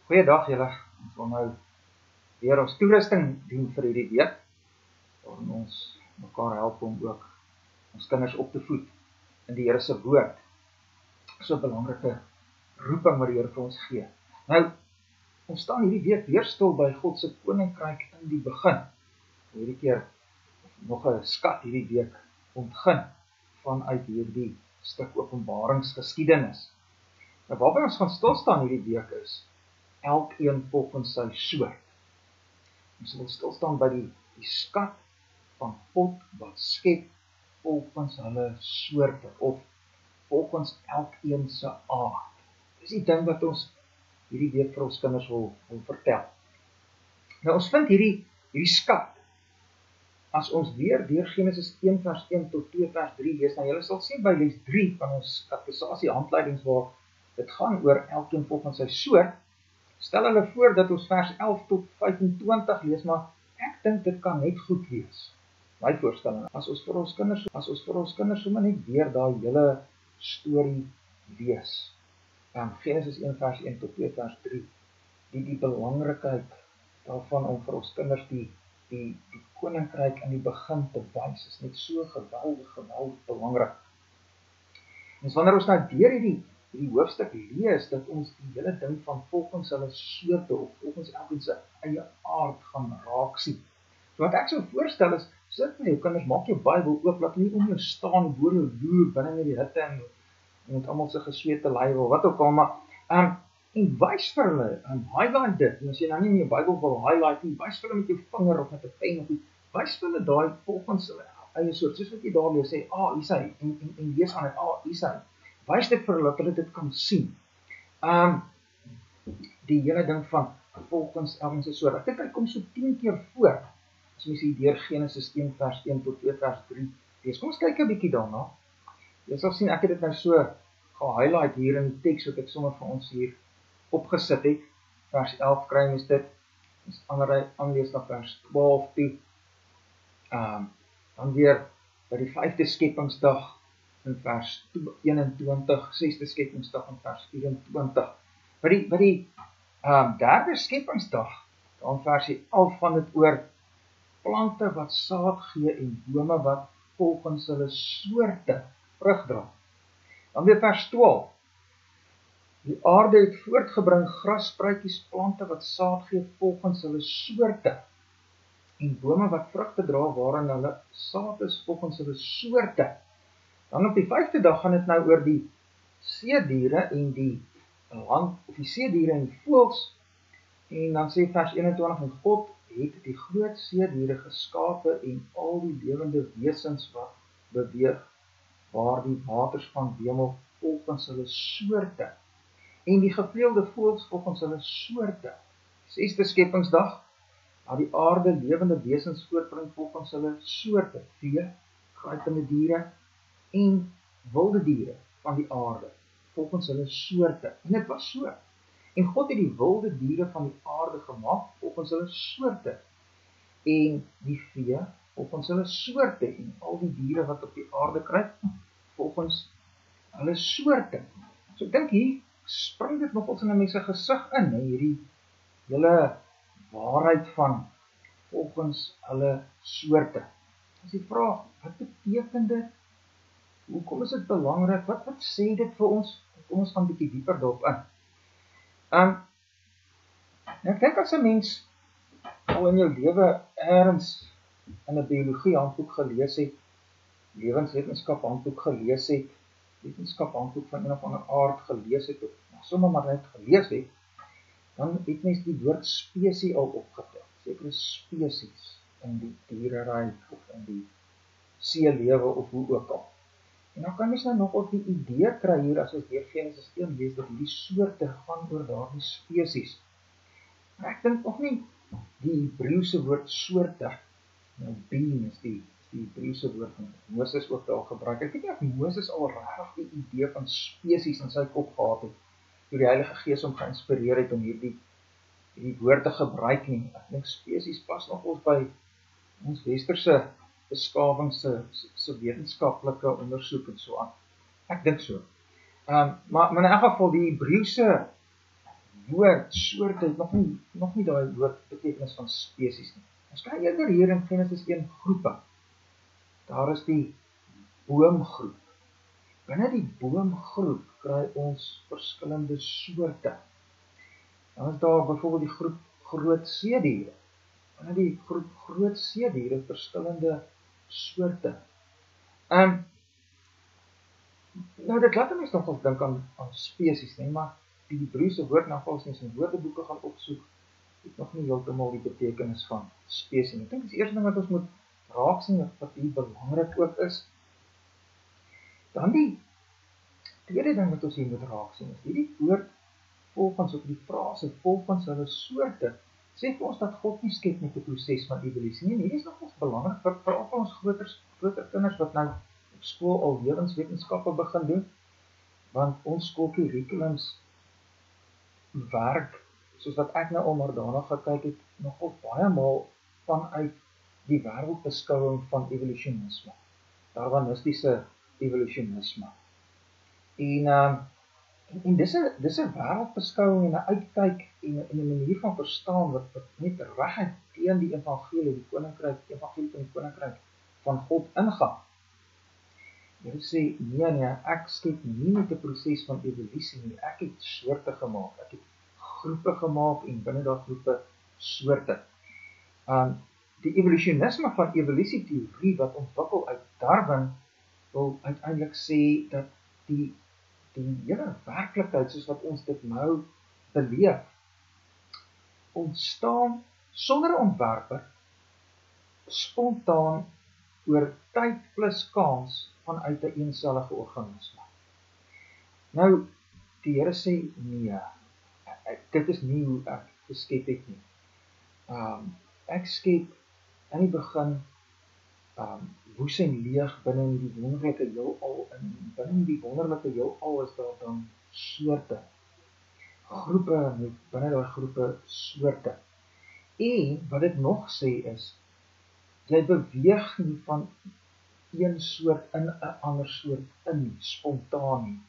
Goeiedag julle, ons wil nou weer ons toerusting dien vir hierdie week, waarin ons mekaar help om ook ons kinders op te voed in die Here se woord. So 'n belangrike roeping wat die Here vir ons gee. Nou, ons staan hierdie week weer stil by God se koninkryk in die begin. Hierdie keer nog 'n skat hierdie week ontgin vanuit hierdie stuk openbaringsgeskiedenis. Nou, waarby ons gaan stilstaan hierdie week is elkeen volgens sy soort. Ons wil stilstaan by die skat van God wat skep volgens hulle soorte of volgens elkeen se aard. Dis die ding wat ons hierdie week vir ons kinders wil vertel. Nou ons vind hierdie skat as ons weer deur Genesis 1 vers 1 tot 2 vers 3 lees. Nou julle sal sien by les 3 van ons kateksasie handleidings waar dit gaan oor elkeen volgens sy soort. Stel hulle voor dat ons vers 11 tot 25 lees, maar ek dink dit kan net goed wees. My voorstelling, as ons vir ons kinders sommer net weer daai hele storie lees. Genesis 1 vers 1 tot 2 vers 3. Die belangrikheid daarvan om vir ons kinders die koninkryk in die begin te wys, is net so geweldig belangrik. En wanneer ons nou deur hierdie hoofstuk lees, dat ons die hele ding van volgens hulle soorte of volgens elkeen se eie aard gaan raak sien. So wat ek sou voorstel is, sit met jou kinders, maak jou Bybel oop, laat nie om jou staan, boor jou loer, binne met die hitte en met almal se gesweete lywe, wat ook al, maar, en wys vir hulle, highlight dit, en as jy nou nie in jou Bybel wil highlight nie, wys vir hulle met jou vinger of met 'n pen, of wys vir hulle daai volgens hulle eie soort, soos wat jy daar lees, sê, hier is hy, en lees aan het, hier is hy. Wys dit vir hulle, dat hulle dit kan sien. Die hele ding van volgens elkeen se soort. Ek dink hy kom so 10 keer voor, as mens hier deur Genesis 1 vers 1 tot 2 vers 3 lees. Kom ons kyk 'n bietjie daarna. Jy sal sien, ek het dit nou so gehighlight hier in die teks, wat ek sommer vir ons hier opgesit het. Vers 11 kry mens dit, ons aanlees na vers 12 toe. Dan weer by die 5de skepingsdag, in vers 21, 6de skepingsdag in vers 24. By die 3de skepingsdag, dan versie 11 van dit oor plante wat saad gee en bome wat volgens hulle soorte vrug dra. Dan weer vers 12. Die aarde het voortgebring grasspruitjies, plante wat saad gee volgens hulle soorte en bome wat vrugte dra waarin hulle saad is volgens hulle soorte. Dan op die 5de dag gaan dit nou oor die seediere en die land, of die seediere en die voëls. En dan sê vers 21, en God het die groot seediere geskape en al die lewende wesens wat beweeg, waar die waters van wemel volgens hulle soorte, en die gevleelde voëls volgens hulle soorte. 6de skepingsdag, dat die aarde lewende wesens voortbring volgens hulle soorte, vee, kruipende diere, en wilde diere van die aarde, volgens hulle soorte. En dit was so. En God het die wilde diere van die aarde gemaak, volgens hulle soorte. En die vee, volgens hulle soorte. En al die diere wat op die aarde kruip, volgens hulle soorte. So ek dink hier, spring dit nogals in 'n mens se gesig in, hierdie hele waarheid van volgens hulle soorte. As die vraag, wat beteken dit? Hoekom is dit belangrik? Wat sê dit vir ons? Kom ons gaan 'n bietjie dieper daarop in. Ek dink as 'n mens al in jou lewe ergens in 'n biologie handboek gelees het, lewenswetenskap handboek gelees het, wetenskap handboek van een of ander aard gelees het, of sommer maar net gelees het, dan het mens die woord spesie al opgetel. Sekere spesies in die diereryk of in die seelewe of hoe ook al. En dan kan mens nou nog op die idee kry hier, as ons deur Genesis 1 lees, dat die soorte gaan oor daardie spesies. Maar ek dink nog nie die Hebreëse woord soorte, nou being is die Hebreëse woord, Moses ook daar gebruik. Ek weet nie of Moses al regtig die idee van spesies in sy kop gehad het, toe die Heilige Gees hom geïnspireer het om hierdie woord te gebruik nie. Ek dink spesies pas nog ons by ons westerse beskawing se wetenskaplike ondersoek en so aan. Ek dink so. Maar in elk geval die Hebreëse woord, soorte, het nog nie daai woord betekenis van spesies nie. Ons kry eerder hier in Genesis 1 groepe. Daar is die boomgroep. Binne die boomgroep kry ons verskillende soorte. Dan is daar byvoorbeeld die groep groot seediere. Binne die groep groot seediere verskillende soorte. Nou dit laat mens nogals dink aan spesies, nee, maar die Hebreëse woord nou as mens in woordeboeke gaan opsoek, het nog nie heeltemal die betekenis van spesies. Ek dink dis die eerste ding wat ons moet raak sien, wat hier belangrik ook is. Dan die tweede ding wat ons hier moet raak sien, is hierdie woord volgens op die frase, volgens hulle soorte, sê vir ons dat God nie skep met 'n proses van evolusie nie. En hierdie is nogals belangrik vir ons groter kinders wat nou op skool al lewenswetenskappe begin doen, want ons skoolkurrikulums werk, soos wat ek nou al maar daarna gekyk het, nogal baie maal vanuit die wêreldbeskouing van evolusionisme, darwinistiese evolusionisme. En dis 'n wêreldbeskouing en 'n uitkyk en 'n manier van verstaan wat net reguit teen die evangelie van die koninkryk van God ingaan. Jy sê, nee, ek skep nie met 'n proses van evolusie nie, ek het soorte gemaak, ek het groepe gemaak en binne daardie groepe soorte. Die evolusionisme van evolusieteorie wat ontwikkel uit Darwin wil uiteindelik sê dat die hele werklikheid soos wat ons dit nou beleef, ontstaan sonder 'n ontwerper, spontaan oor tyd plus kans vanuit 'n eensellige organisme. Nou, die Here sê nee, dit is nie hoe ek geskep het nie. Ek skep in die begin woes en leeg binne in die wonderlike heelal, en binne die wonderlike heelal is daar dan soorte, groepe met binne daai groepe soorte. En wat dit nog sê is, jy beweeg nie van een soort in 'n ander soort in, spontaan nie,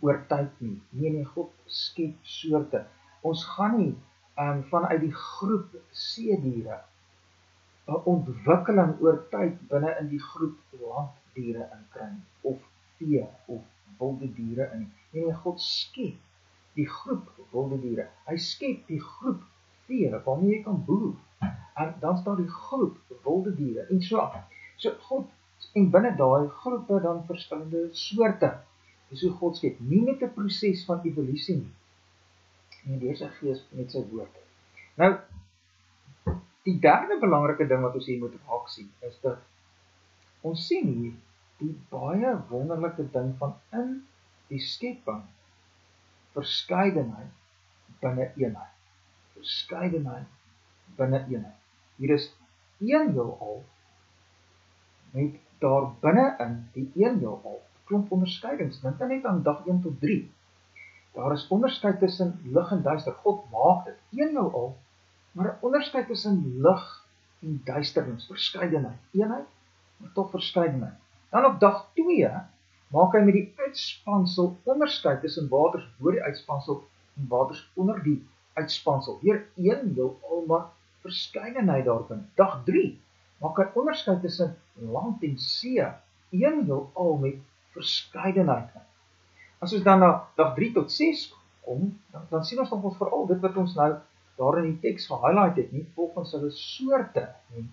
oor tyd nie. Nee, God skep soorte. Ons gaan nie vanuit die groep seediere 'n ontwikkeling oor tyd binne in die groep landdiere inkry, of vee, of wilde diere in. Nee, God skep die groep wilde diere. Hy skep die groep vee, waarmee jy kan boer. En dan staan die groep wilde diere, en so God, en binne daai groepe dan verskillende soorte. Dis hoe God skep, nie met 'n proses van evolusie nie. En deur sy gees met sy woord. Nou, die derde belangrike ding wat ons hier moet raak sien, is dat ons sien hier die baie wonderlike ding van in die skepping verskeidenheid binne eenheid. Verskeidenheid binne eenheid. Hier is een heelal met daar binne in die een heelal klomp onderskeidings. Dink net aan dag 1 tot 3. Daar is onderskeid tussen lig en duister. God maak dit een heelal, maar 'n onderskeid tussen lig en duisternis, verskeidenheid, eenheid, maar tog verskeidenheid. Dan op dag 2 maak hy met die uitspansel onderskeid tussen waters bo die uitspansel en waters onder die uitspansel. Weer een heelal, maar verskeidenheid daarin. Dag 3 maak hy onderskeid tussen land en see, een heelal met verskeidenheid. As ons dan na dag 3 tot 6 kom, dan sien ons nog veral dit wat ons nou daar in die teks gehighlight het, nie volgens hulle soorte nie.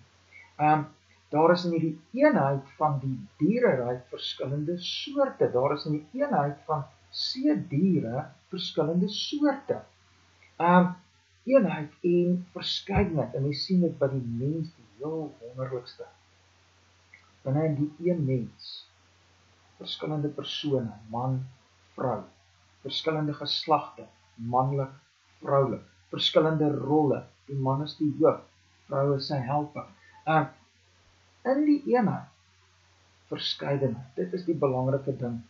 Daar is in die eenheid van die diereryk verskillende soorte. Daar is in die eenheid van seediere verskillende soorte. Eenheid en verskeidenheid. En jy sien dit by die mens die heel wonderlikste. Binne in die een mens, verskillende persone, man, vrou, verskillende geslagte, manlik, vroulik, verskillende rolle, die man is die hoof, vrou is sy helper. In die eenheid, verskeidenheid, dit is die belangrike ding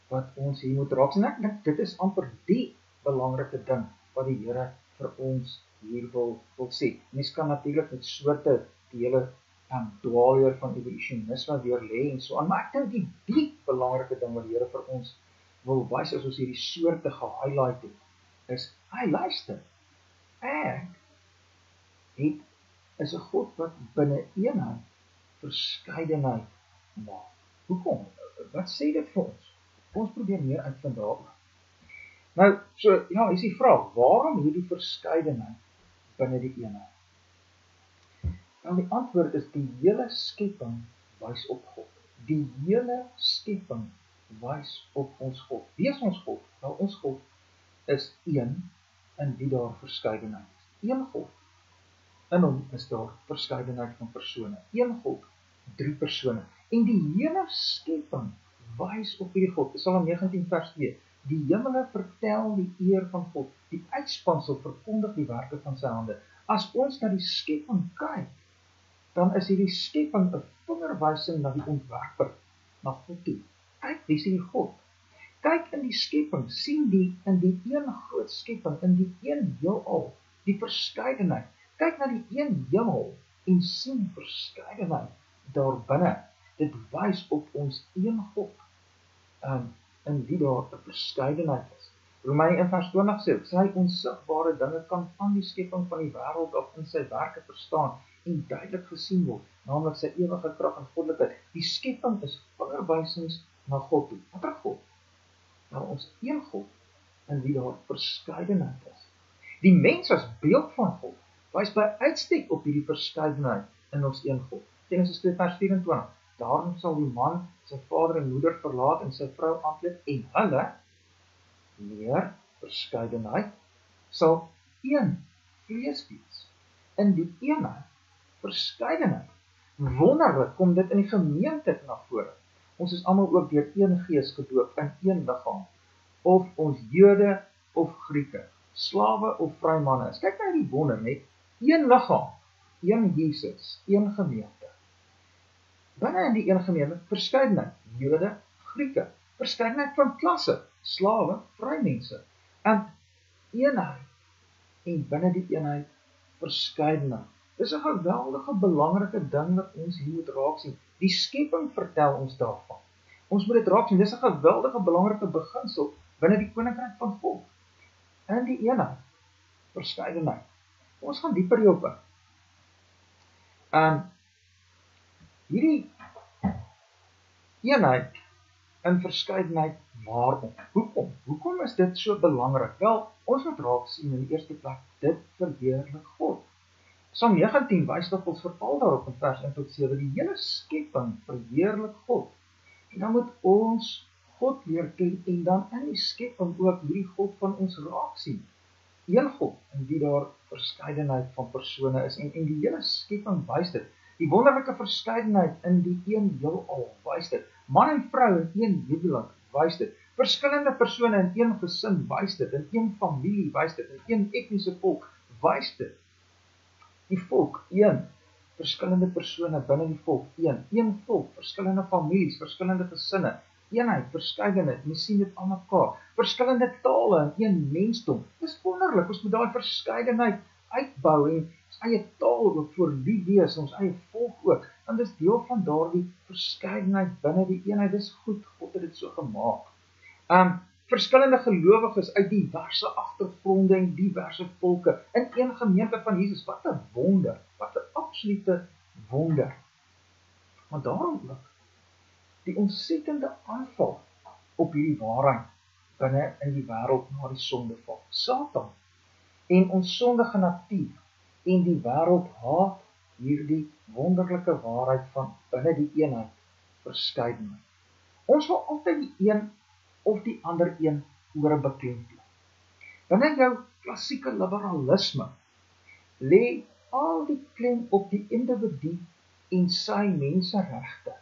wat ons hier moet raak sien. Ek dink dit is amper die belangrike ding wat die Here vir ons hier wil sê. Mens kan natuurlik met soorte die hele dwaalleer van evolusionisme weer lê en so aan, maar ek dink die belangrike ding wat die Here vir ons wil wys as ons hierdie soorte gehighlight het, is, hy luister. Ek is 'n God wat binne eenheid verskeidenheid maak. Hoekom? Wat sê dit vir ons? Ons probeer meer uitvind daaroor. Nou, so, ja, is die vraag, waarom hierdie verskeidenheid binne die eenheid? Nou, die antwoord is, die hele skepping wys op God. Die hele skepping wys op ons God. Wie is ons God? Nou, ons God is een in wie daar verskeidenheid is. Een God. In hom is daar verskeidenheid van persone. Een God, 3 persone. En die hele skepping wys op hierdie God. Psalm 19 vers 2. Die hemele vertel die eer van God. Die uitspansel verkondig die werke van sy hande. As ons na die skepping kyk, dan is hierdie skepping 'n vingerwysing na die ontwerper, na God toe. Kyk, wie is hierdie God? Kyk in die skepping, sien die in die een groot skepping, in die een heelal, die verskeidenheid. Kyk na die een hemel en sien verskeidenheid daar binne. Dit wys op ons een God, in wie daar 'n verskeidenheid is. Romeine 1 vers 20 sê, sy onsigbare dinge kan van die skepping van die wêreld af in sy werke verstaan en duidelik gesien word, naamlik sy ewige krag en goddelikheid. Die skepping is vingerwysings na God toe. Watter God? Nou ons een God, in wie daar verskeidenheid is. Die mens as beeld van God, wys by uitstek op hierdie verskeidenheid in ons een God. Genesis 2 vers 24. Daarom sal die man sy vader en moeder verlaat en sy vrou aankleed en hulle, meer verskeidenheid, sal een vlees wees. In die eenheid, verskeidenheid. Wonderlik kom dit in die gemeente na vore. Ons is almal ook deur een gees gedoop in een liggaam. Of ons Jode of Grieke, slawe of vrymanne is. Kyk na die wonder, net een liggaam, een Jesus, een gemeente. Binne in die een gemeente, verskeidenheid, Jode, Grieke, verskeidenheid van klasse, slawe, vrymense, en eenheid, en binne die eenheid, verskeidenheid. Dis 'n geweldige belangrike ding wat ons hier moet raak sien. Die skepping vertel ons daarvan. Ons moet dit raak sien, dis 'n geweldige belangrike beginsel binne die koninkryk van God. In die eenheid, verskeidenheid. Ons gaan dieper hierop in. Hierdie eenheid in verskeidenheid, waarom? Hoekom? Hoekom is dit so belangrik? Wel, ons moet raak sien in die eerste plek, dit verheerlik God. Psalm 19 wys dat ons veral daarop in vers 1 tot 7, die hele skepping verheerlik God. En dan moet ons God leer ken en dan in die skepping ook hierdie God van ons raak sien. Een God, in wie daar verskeidenheid van persone is, en die hele skepping wys dit. Die wonderlike verskeidenheid in die een heelal wys dit. Man en vrou in een huwelik wys dit. Verskillende persone in een gesin wys dit. In een familie wys dit. In een etniese volk wys dit. Die volk, een. Verskillende persone binne die volk, een. Een volk, verskillende families, verskillende gesinne. Eenheid, verskeidenheid, ons sien dit aan mekaar. Verskillende tale in een mensdom. Dis wonderlik, ons moet daai verskeidenheid uitbou en ons eie taal ook voor lief wees, ons eie volk ook. En dis deel van daardie verskeidenheid binne die eenheid. Dis goed, God het dit so gemaak. Verskillende gelowiges uit diverse agtergronde en diverse volke in een gemeente van Jesus. Wat 'n wonder, wat 'n absolute wonder. Maar daarom ook die ontsettende aanval op hierdie waarheid binne in die wêreld na die sondeval. Satan en ons sondige natuur en die wêreld haat hierdie wonderlike waarheid van binne die eenheid verskeidenheid. Ons wil altyd die een of die ander een oor beklemtoon. Binne jou klassieke liberalisme lê al die klem op die individu en sy menseregte.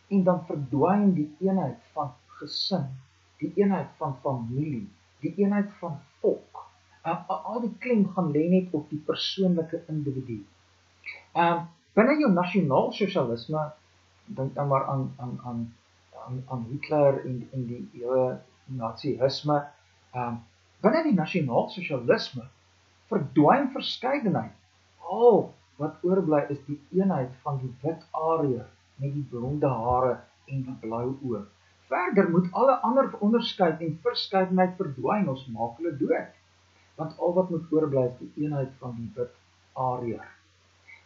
En dan verdwyn die eenheid van gesin, die eenheid van familie, die eenheid van volk. Al die klem gaan lê net op die persoonlike individu. Binne jou nasionaal-sosialisme, dink dan maar aan Hitler en die hele nazisme. Binne die nasionaal-sosialisme verdwyn verskeidenheid. Al wat oorbly is die eenheid van die wit ariër met die blonde hare en die blou oë. Verder moet alle ander onderskeid en verskeidenheid verdwyn, ons maak hulle dood. want al wat moet oorbly is die eenheid van die wit ariër.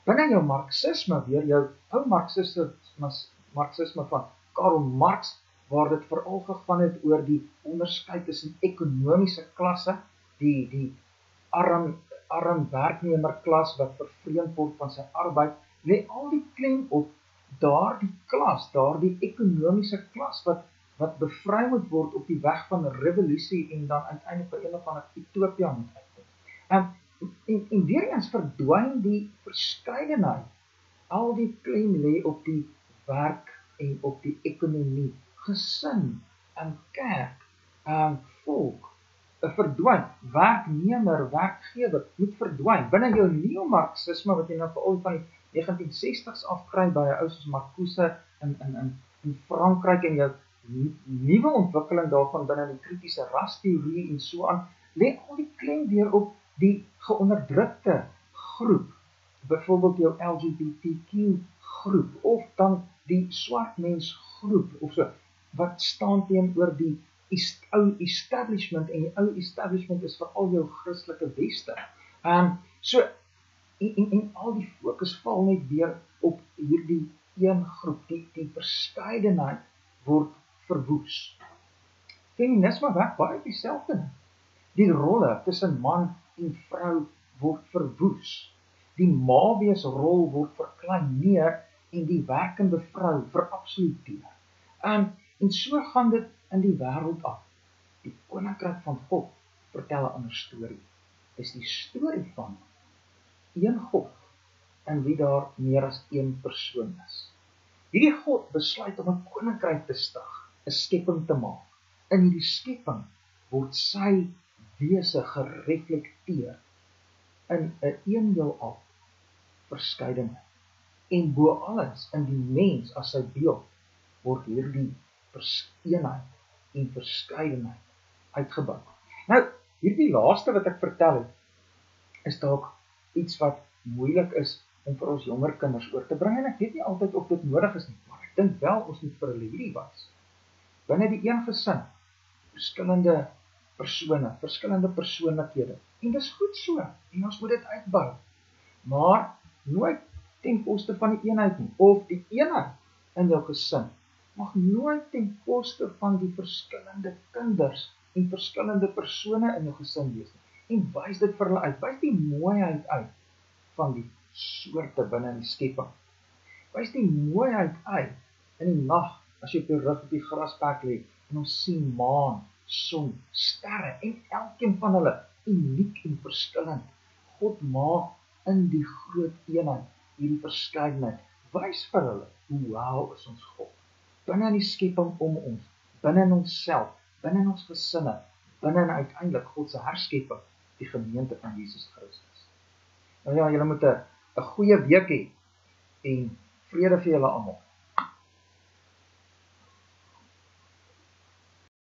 Binne jou marxisme, weer jou ou marxisme van Karl Marx, waar dit veral gegaan het oor die onderskeid tussen ekonomiese klasse, die arm werknemerklas wat vervreemd word van sy arbeid, lê al die klem op daardie klas, daardie ekonomiese klas wat bevry moet word op die weg van revolusie en dan uiteindelik by een of ander utopia moet uitkom. En weer eens verdwyn die verskeidenheid. Al die klem lê op die werk en op die ekonomie, gesin, kerk, volk, verdwyn. Werknemer, werkgewer moet verdwyn. Binne jou neomarxisme wat jy nou veral van die 1960s afkry by 'n ou soos Marcuse in Frankryk en jou nuwe ontwikkeling daarvan binne die kritiese rasteorie en so aan, lê al die klem weer op die geonderdrukte groep, byvoorbeeld jou LGBTQ groep, of dan die swart mens groep, of so, wat staan teenoor die ou establishment, en die ou establishment is veral jou Christelike Weste. So, en al die fokus val net weer op hierdie een groep, die verskeidenheid word verwoes. Feminisme werk baie dieselfde. Die rolle tussen man en vrou word verwoes. Die ma-wees-rol word verkleineer en die werkende vrou verabsoluteer. En so gaan dit in die wêreld af. Die koninkryk van God vertel 'n ander storie. Dis die storie van een God in wie daar meer as een persoon is. Hierdie God besluit om 'n koninkryk te stig, 'n skepping te maak. In hierdie skepping word sy wese gereflekteer in 'n eenheelal verskeidenheid. En bo alles in die mens as sy beeld word hierdie eenheid en verskeidenheid uitgebou. Nou, hierdie laaste wat ek vertel het, is dalk iets wat moeilik is om vir ons jonger kinders oor te bring, en ek weet nie altyd of dit nodig is nie, maar ek dink wel ons moet vir hulle hierdie wys. Binne die een gesin, verskillende persone, verskillende persoonlikhede, en dis goed so, en ons moet dit uitbou, maar nooit ten koste van die eenheid nie, of die eenheid in jou gesin, mag nooit ten koste van die verskillende kinders en verskillende persone in jou gesin wees nie, en wys dit vir hulle uit, wys die mooiheid uit van die soorte binne die skepping, wys die mooiheid uit in die nag, as jy op jou rug op die grasperk lê, en ons sien maan, son, sterre, en elkeen van hulle uniek en verskillend. God maak in die groot eenheid hierdie verskeidenheid. Wys vir hulle hoe wow is ons God. Binne in die skepping om ons, binne in onsself, binne in ons gesinne, binne in uiteindelik God se herskepping, die gemeente van Jesus Christus. Nou ja, julle moet 'n goeie week hê en vrede vir julle almal.